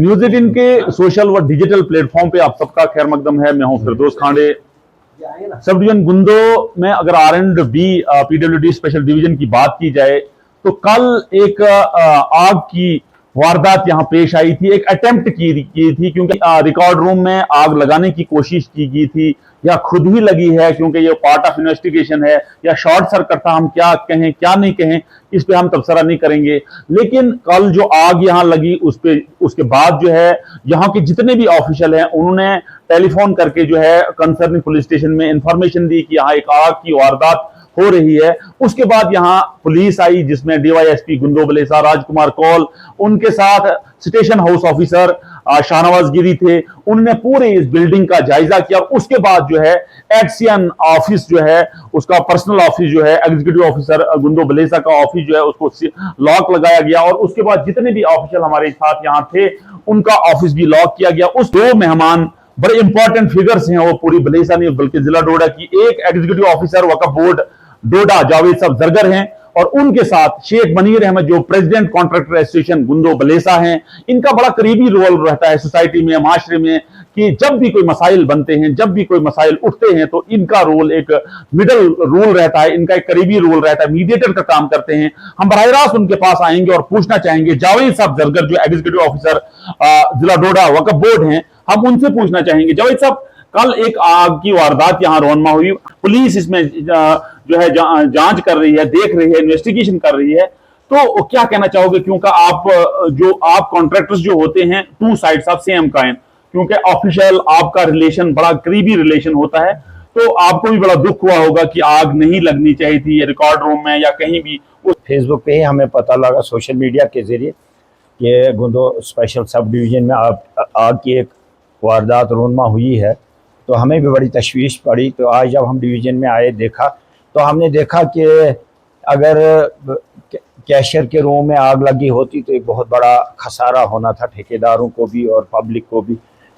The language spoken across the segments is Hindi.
न्यूज़18 के सोशल व डिजिटल प्लेटफॉर्म पे आप सबका खैर मकदम है। मैं हूं फिरदौस खांडे। सब डिवीजन गुंदो में अगर R&B PWD स्पेशल डिवीजन की बात की जाए तो कल एक आग की वारदात यहां पेश आई थी। एक अटेम्प्ट की थी क्योंकि रिकॉर्ड रूम में आग लगाने की कोशिश की गई थी या खुद ही लगी है, क्योंकि ये पार्ट ऑफ इन्वेस्टिगेशन है, या शॉर्ट सर्किट था। हम क्या कहें क्या नहीं कहें इस पे हम तबसरा नहीं करेंगे। लेकिन कल जो आग यहां लगी उसके बाद जो है यहां के जितने भी ऑफिशियल हैं उन्होंने टेलीफोन करके जो है कंसर्निंग पुलिस स्टेशन में इंफॉर्मेशन दी कि यहाँ एक आग की वारदात हो रही है। उसके बाद यहां पुलिस आई जिसमें डीवाईएसपी गुंदो बलेसा, राजकुमार कौल, उनके साथ स्टेशन हाउस ऑफिसर शाहनवाज गिरी थे। उन्होंने पूरे इस बिल्डिंग का जायजा किया। उसके बाद जो है एक्सियन ऑफिस जो है उसका पर्सनल ऑफिस जो है एग्जीक्यूटिव ऑफिसर गुंदो बलेसा का ऑफिस जो है उसको लॉक लगाया गया और उसके बाद जितने भी ऑफिशियल हमारे साथ यहां थे उनका ऑफिस भी लॉक किया गया। उस दो मेहमान बड़े इंपॉर्टेंट फिगर्स हैं, वो पूरी बलेसा नहीं बल्कि जिला डोडा की। एक एग्जीक्यूटिव ऑफिसर वक्फ बोर्ड डोडा जावेद साहब जरगर हैं और उनके साथ शेख मनीर अहमद जो president contractor association Gundo Balesa हैं। इनका बड़ा करीबी रोल रहता है सोसाइटी में, माशरे में, कि जब भी कोई मसाइल बनते हैं, जब भी कोई मसाइल उठते हैं तो इनका रोल एक मिडल रोल रहता है, इनका एक करीबी रोल रहता है, मीडिएटर का काम करते हैं। हम बराह रास्त उनके पास आएंगे और पूछना चाहेंगे जावेद साहब जरगर जो एग्जीक्यूटिव ऑफिसर जिला डोडा वक्फ बोर्ड हैं, हम उनसे पूछना चाहेंगे जावेद साहब कल एक आग की वारदात यहां रोनमा हुई, पुलिस इसमें जो है जांच कर रही है, देख रही है, इन्वेस्टिगेशन कर रही है, तो क्या कहना चाहोगे? क्योंकि आप कॉन्ट्रैक्टर्स जो होते हैं two sides of same coin, क्योंकि ऑफिशियल आपका रिलेशन बड़ा करीबी रिलेशन होता है, तो आपको भी बड़ा दुख हुआ होगा कि आग नहीं लगनी चाहिए थी रिकॉर्ड रूम में या कहीं भी। फेसबुक पे ही हमें पता लगा सोशल मीडिया के जरिए कि गुंदो स्पेशल सब डिवीज़न में आग की एक वारदात रोनमा हुई है। तो हमें भी बड़ी तशवीश पड़ी। तो आज जब हम डिवीज़न में आए देखा तो हमने देखा कि अगर कैशियर के रूम में आग लगी होती तो एक बहुत बड़ा खसारा होना था ठेकेदारों को भी और पब्लिक को भी,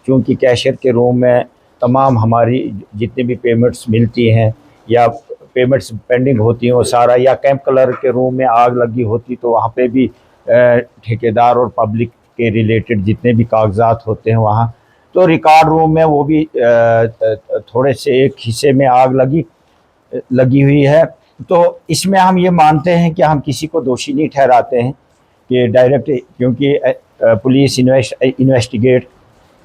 क्योंकि कैशियर के रूम में तमाम हमारी जितनी भी पेमेंट्स मिलती हैं या पेमेंट्स पेंडिंग होती हैं वो सारा, या कैंप कलर के रूम में आग लगी होती तो वहाँ पे भी ठेकेदार और पब्लिक के रिलेटेड जितने भी कागजात होते हैं वहाँ, तो रिकॉर्ड रूम में वो भी थोड़े से एक हिस्से में आग लगी हुई है। तो इसमें हम ये मानते हैं कि हम किसी को दोषी नहीं ठहराते हैं कि डायरेक्ट, क्योंकि पुलिस इन्वेस्टिगेट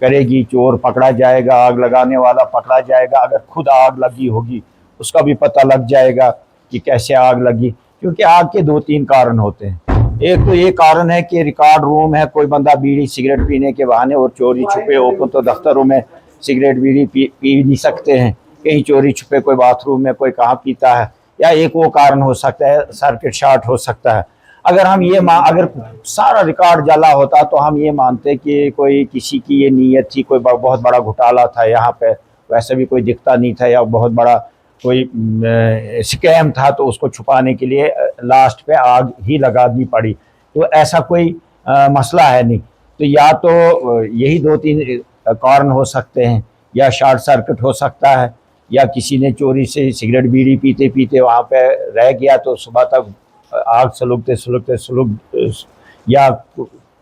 करेगी, चोर पकड़ा जाएगा, आग लगाने वाला पकड़ा जाएगा, अगर खुद आग लगी होगी उसका भी पता लग जाएगा कि कैसे आग लगी। क्योंकि आग के 2-3 कारण होते हैं। एक तो ये कारण है कि रिकॉर्ड रूम है, कोई बंदा बीड़ी सिगरेट पीने के बहाने और चोरी छुपे ओपन तो दफ्तरों में सिगरेट बीड़ी पी नहीं सकते हैं, कहीं चोरी छुपे कोई बाथरूम में कोई कहाँ पीता है, या एक वो कारण हो सकता है सर्किट शॉर्ट हो सकता है। अगर हम अगर सारा रिकॉर्ड जला होता तो हम ये मानते कि कोई किसी की ये नीयत थी, कोई बहुत बड़ा घोटाला था यहाँ पे, वैसे भी कोई दिखता नहीं था, या बहुत बड़ा कोई स्कैम था तो उसको छुपाने के लिए लास्ट पे आग ही लगानी पड़ी। तो ऐसा कोई मसला है नहीं। तो या तो यही 2-3 कारण हो सकते हैं, या शॉर्ट सर्किट हो सकता है, या किसी ने चोरी से सिगरेट बीड़ी पीते पीते वहाँ पे रह गया तो सुबह तक आग सुलगते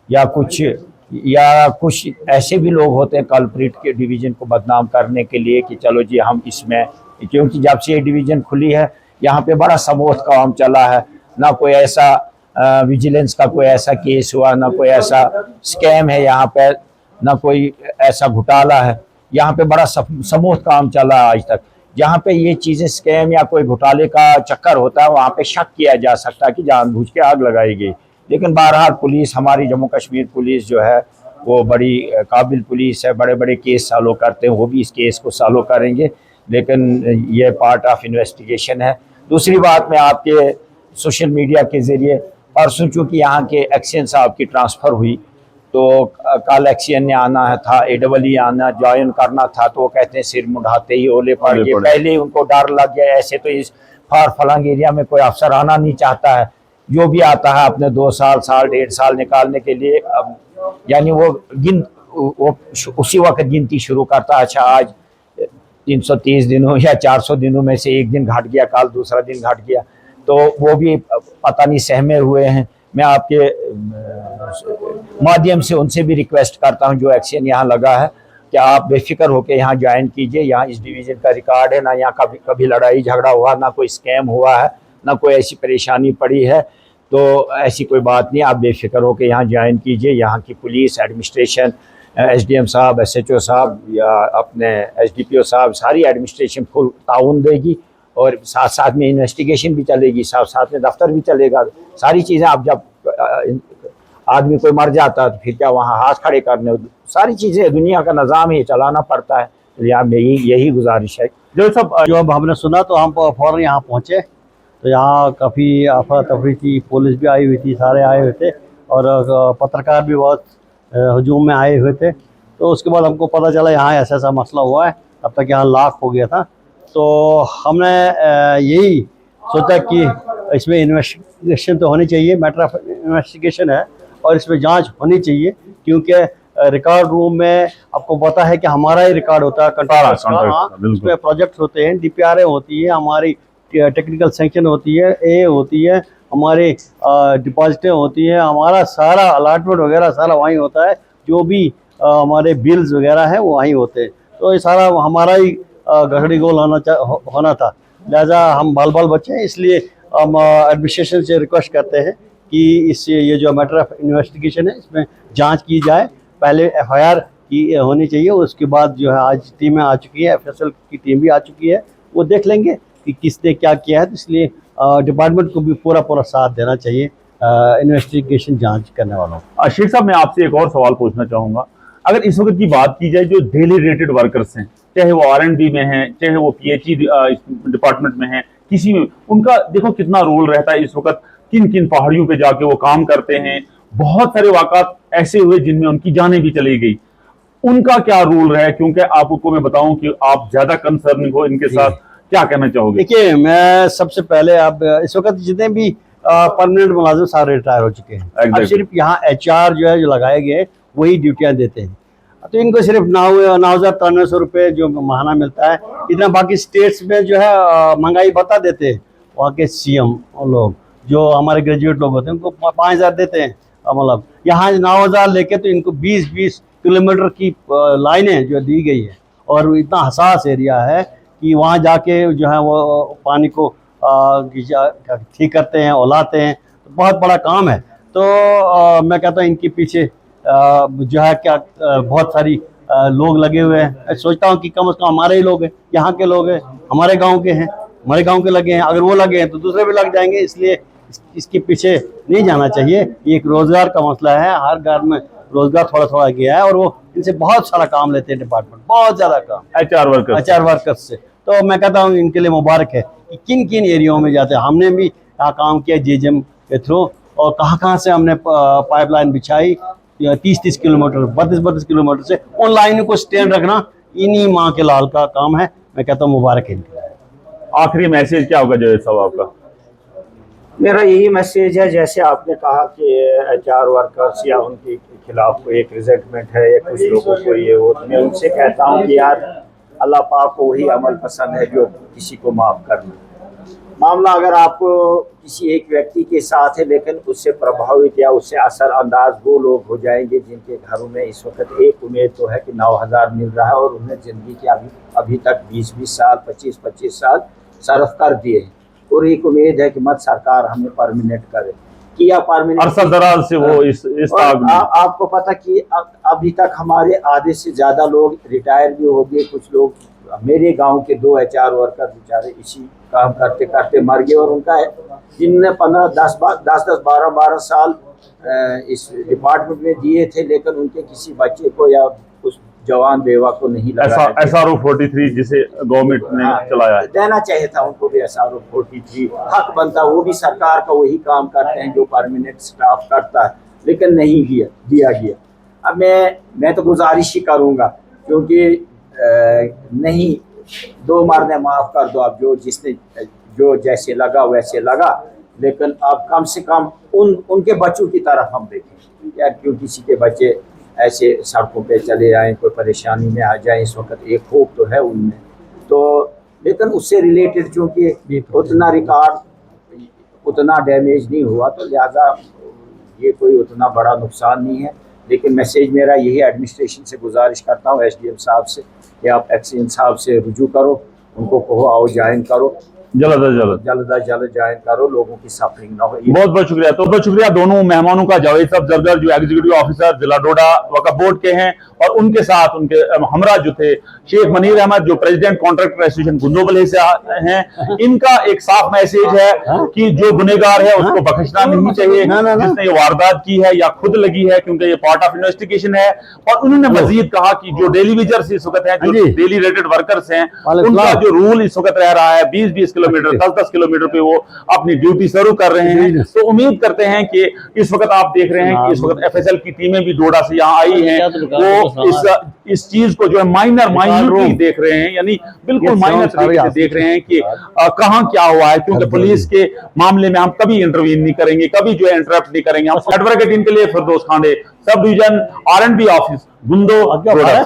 या कुछ ऐसे भी लोग होते हैं कल्प्रिट के डिवीज़न को बदनाम करने के लिए कि चलो जी हम इसमें, क्योंकि जब से ये डिवीज़न खुली है यहाँ पे बड़ा समूथ काम चला है, ना कोई ऐसा विजिलेंस का कोई ऐसा केस हुआ, ना कोई ऐसा स्कैम है यहाँ पे, ना कोई ऐसा घोटाला है। यहाँ पे बड़ा समूथ काम चला आज तक। जहाँ पे ये चीज़ें स्कैम या कोई घोटाले का चक्कर होता है वहाँ पे शक किया जा सकता है कि जानबूझ के आग लगाई गई। लेकिन बहरहाल पुलिस, हमारी जम्मू कश्मीर पुलिस जो है वो बड़ी काबिल पुलिस है, बड़े बड़े केस सॉल्व करते हैं, वो भी इस केस को सॉल्व करेंगे, लेकिन ये पार्ट ऑफ इन्वेस्टिगेशन है। दूसरी बात, मैं आपके सोशल मीडिया के ज़रिए परसों चूँकि यहाँ के एक्सियन साहब की ट्रांसफ़र हुई तो कल एक्सियन ने आना था, AEE आना ज्वाइन करना था, तो वो कहते हैं सिर मुढ़ाते ही ओले पड़ गए। पहले ही उनको डर लग गया, ऐसे तो इस फार फलंग एरिया में कोई अफसर आना नहीं चाहता है, जो भी आता है अपने 2 साल 1.5 साल निकालने के लिए, यानी वो उसी वक्त गिनती शुरू करता है। अच्छा आज 330 दिनों या 400 दिनों में से एक दिन घट गया, कल दूसरा दिन घट गया, तो वो भी पता नहीं सहमे हुए हैं। मैं आपके माध्यम से उनसे भी रिक्वेस्ट करता हूं, जो एक्शन यहाँ लगा है, कि आप बेफिक्र होकर यहाँ ज्वाइन कीजिए। यहाँ इस डिवीज़न का रिकॉर्ड है, ना यहाँ कभी कभी लड़ाई झगड़ा हुआ, ना कोई स्कैम हुआ है, ना कोई ऐसी परेशानी पड़ी है। तो ऐसी कोई बात नहीं, आप बेफिक्र होकर यहाँ ज्वाइन कीजिए। यहाँ की पुलिस, एडमिनिस्ट्रेशन, SDM साहब, SHO साहब या अपने SDPO साहब, सारी एडमिनिस्ट्रेशन फुल ताउन देगी, और साथ साथ में इन्वेस्टिगेशन भी चलेगी, साथ साथ में दफ्तर भी चलेगा। सारी चीज़ें, आप जब आदमी कोई मर जाता है तो फिर क्या वहाँ हाथ खड़े करने, सारी चीज़ें, दुनिया का निज़ाम ही चलाना पड़ता है। तो यहाँ मेरी यही गुजारिश है। जो सब जो अब हमने सुना तो हम फ़ौरन यहाँ पहुँचे, तो यहाँ काफ़ी अफरा तफरी थी, पुलिस भी आई हुई थी, सारे आए हुए थे, और पत्रकार भी बहुत हजूम में आए हुए थे। तो उसके बाद हमको पता चला यहाँ ऐसा ऐसा मसला हुआ है। अब तक यहाँ लाख हो गया था, तो हमने यही सोचा कि इसमें इन्वेस्टिगेशन तो होनी चाहिए, मैटर ऑफ इन्वेस्टिगेशन है, और इसमें जांच होनी चाहिए, क्योंकि रिकॉर्ड रूम में आपको पता है कि हमारा ही रिकॉर्ड होता है, कंट्राक्ट का। हाँ, उसमें प्रोजेक्ट होते हैं, DPRA होती है, हमारी टेक्निकल सेंक्शन होती है, ए होती है, हमारे डिपॉजिटें होती हैं, हमारा सारा अलॉटमेंट वगैरह सारा वहीं होता है, जो भी हमारे बिल्स वगैरह हैं वो वहीं होते हैं। तो ये सारा हमारा ही घड़ी गोल होना था, लिहाजा हम बाल बाल बचे हैं। इसलिए हम एडमिनिस्ट्रेशन से रिक्वेस्ट करते हैं कि इससे ये जो मैटर ऑफ इन्वेस्टिगेशन है इसमें जांच की जाए। पहले FIR की होनी चाहिए, उसके बाद जो है आज टीमें आ चुकी है, FSL की टीम भी आ चुकी है, वो देख लेंगे कि किसने क्या किया है। तो इसलिए डिपार्टमेंट को भी पूरा पूरा साथ देना चाहिए इन्वेस्टिगेशन जांच करने वालों को। शेख साहब, मैं आपसे एक और सवाल पूछना चाहूँगा। अगर इस वक्त की बात की जाए, जो डेली रेटेड वर्कर्स हैं, चाहे वो R&D में हैं, चाहे वो PHE डिपार्टमेंट में हैं, किसी में, उनका देखो कितना रोल रहता है इस वक्त, किन किन पहाड़ियों पे जाके वो काम करते हैं। बहुत सारे वाक़ात ऐसे हुए जिनमें उनकी जानें भी चली गई। उनका क्या रोल रहा है? क्योंकि आपको मैं बताऊं कि आप ज़्यादा कंसर्न हो इनके साथ, क्या कहना चाहोगे? देखिए, मैं सबसे पहले, अब इस वक्त जितने भी परमानेंट मुलाजिम सारे रिटायर हो चुके हैं। अब सिर्फ यहाँ HR जो है, जो लगाए गए, वही ड्यूटियाँ देते हैं। तो इनको सिर्फ 9,993 रुपये जो माहाना मिलता है, इतना। बाकी स्टेट्स में जो है महंगाई बता देते हैं, वहाँ के CM लोग, जो हमारे ग्रेजुएट लोग होते हैं, उनको 5,000 देते हैं। मतलब यहाँ 9,000 लेके तो इनको 20-20 किलोमीटर की लाइनें जो दी गई है, और इतना हसास एरिया है कि वहाँ जाके जो है वो पानी को ठीक करते हैं, उलाते हैं। तो बहुत बड़ा काम है। तो मैं कहता हूँ इनके पीछे जो है क्या बहुत सारी लोग लगे हुए हैं। मैं सोचता हूँ कि कम से कम हमारे ही लोग हैं, यहाँ के लोग हैं, हमारे गांव के हैं, हमारे गांव के लगे हैं। अगर वो लगे हैं तो दूसरे भी लग जाएंगे। इसलिए इसके पीछे नहीं जाना चाहिए। ये एक रोज़गार का मसला है, हर घर में रोज़गार थोड़ा थोड़ा गया है, और वो इनसे बहुत सारा काम लेते हैं डिपार्टमेंट, बहुत ज़्यादा काम HR वर्कर्स से। तो मैं कहता हूँ इनके लिए मुबारक है कि किन किन एरियाओं में जाते हैं। हमने भी यहाँ काम किया JGM के थ्रू, और कहाँ से हमने पाइपलाइन बिछाई, 30-30 किलोमीटर, 32-32 किलोमीटर से उन लाइनों को स्टैंड रखना इन्हीं माँ के लाल का काम है। मैं कहता हूँ मुबारक है इनका। आखिरी मैसेज क्या होगा जय साहब आपका? मेरा यही मैसेज है, जैसे आपने कहा कि HR वर्कर्स या उनके खिलाफ कोई एक रिजेंटमेंट है या कुछ लोगों को ये हो, मैं उनसे कहता हूँ कि यार अल्लाह पाक को वही अमल पसंद है जो किसी को माफ़ करना। मामला अगर आपको किसी एक व्यक्ति के साथ है, लेकिन उससे प्रभावित या उससे असर अंदाज वो लोग हो जाएंगे जिनके घरों में इस वक्त एक उम्मीद तो है कि 9,000 मिल रहा है, और उन्हें ज़िंदगी के अभी तक 20-20 साल, 25-25 साल सर्व कर दिए हैं, और एक उम्मीद है कि मत सरकार हमें परमानेंट करे। किया परमानेंट अरसा दराज से वो इस आपको पता कि अभी तक हमारे आधे से ज़्यादा लोग रिटायर भी हो गए। कुछ लोग, मेरे गांव के 2 HR वर्कर बेचारे इसी काम करते करते मर गए, और उनका जिनने 12 साल इस डिपार्टमेंट में दिए थे, लेकिन उनके किसी बच्चे को या उस जवान बेवा को नहीं लगा। SRO 43 जिसे गवर्नमेंट ने चलाया है, देना चाहिए था उनको भी। SRO 43 हक बनता, वो भी सरकार का वही काम करते हैं जो परमानेंट स्टाफ करता है, लेकिन नहीं दिया गया। अब मैं तो गुजारिश ही करूँगा, क्योंकि नहीं, 2 मरने माफ़ कर दो। अब जो जैसे लगा वैसे लगा, लेकिन अब कम से कम उनके बच्चों की तरफ हम देखें। क्या क्यों किसी के बच्चे ऐसे सड़कों पे चले आए, कोई परेशानी में आ जाए। इस वक्त एक खौफ तो है उनमें, तो लेकिन उससे रिलेटेड चूँकि उतना रिकॉर्ड, उतना डैमेज नहीं हुआ, तो लिहाजा ये कोई उतना बड़ा नुकसान नहीं है। लेकिन मैसेज मेरा यही एडमिनिस्ट्रेशन से गुजारिश करता हूँ, SDM साहब से, कि आप एक्सीडेंट साहब से रुजू करो, उनको कहो आओ ज्वाइन करो, जल्द अज जल्द जल्द ज्वाइन करो, लोगों की सफरिंग ना हो। बहुत बहुत शुक्रिया। तो बहुत शुक्रिया दोनों मेहमानों का, जावेद साहब जरगर जो एग्जीक्यूटिव ऑफिसर जिला डोडा वक्फ बोर्ड के हैं, और उनके साथ उनके हमरा जो थे शेख मनीर अहमद जो प्रेसिडेंट कॉन्ट्रैक्टर एसोसिएशन गुंदोबल से हैं। इनका एक साफ मैसेज है कि जो गुनहगार है उसको बख्शना नहीं चाहिए, जिसने ये वारदात की है या खुद लगी है, क्योंकि ये पार्ट ऑफ इन्वेस्टिगेशन है। और उन्होंने मजीद कहा कि जो डेली वेजर्स इस वक्त हैं, जो डेली रेटेड वर्कर्स हैं, उनका जो रूल इस वक्त रह रहा है 20-20 किलोमीटर 10-10 किलोमीटर पे वो अपनी ड्यूटी शुरू कर रहे हैं। तो उम्मीद करते हैं कि इस वक्त आप देख रहे हैं कि इस वक्त FSL की टीमें भी डोडा से यहाँ आई हैं, वो इस चीज को जो है माइनर देख रहे हैं, यानी बिल्कुल माइनर तरीके से देख रहे हैं कि कहाँ क्या हुआ है, क्योंकि पुलिस के मामले में हम कभी इंटरवीन नहीं करेंगे, कभी जो है इंटरप्ट नहीं करेंगे। हम एडवोकेट टीम के लिए फिरदौस Khande, sub division R&B office Gundo डोडा।